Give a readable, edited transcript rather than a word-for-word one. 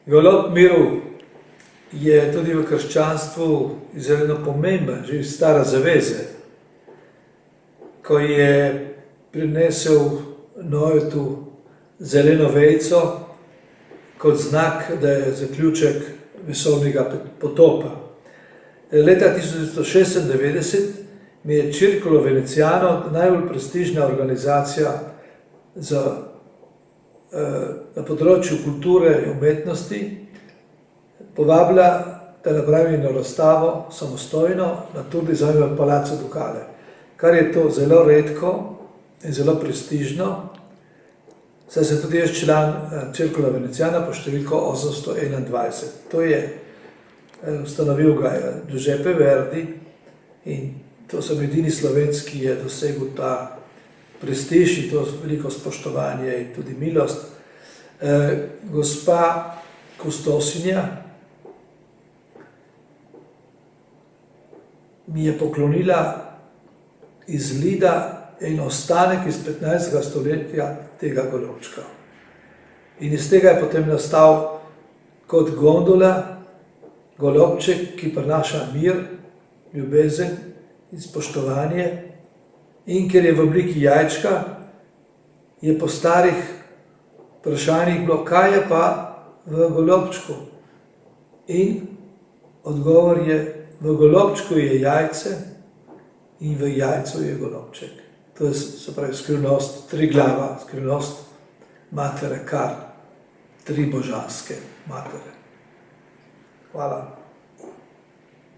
Golob miru je tudi v krščanstvu izredno pomemben, že iz stare zaveze, ko je prinesel Noetu zeleno vejico kot znak, da je zaključek vesoljnega potopa. Leta 1996 mi je Circolo Veneziano, najbolj prestižna organizacija na področju kulture in umetnosti, povabila, da napravim eno razstavo samostojno na Tour Design v Palazzo Ducale, kar je to zelo redko in zelo prestižno, saj sem tudi jaz član Circola Veneziana po številko 821. To je ustanovil ga Giuseppe Verdi in to sem edini Slovenec, ki je dosegel ta prestiž in to veliko spoštovanje in tudi milost. Gospa kustosinja mi je poklonila iz Lida en ostanek iz 15. stoletja tega golobčka. In iz tega je potem nastal kot gondola golobček, ki prinaša mir, ljubezen in spoštovanje. In ker je v obliki jajčka, je po starih vprašanjih bilo, kaj je pa v golobčku. In odgovor je, v golobčku je jajce in v jajcu je golobček. To je, se pravi, skrivnost Triglava, skrivnost matere Kar, tri božanske matere. Hvala.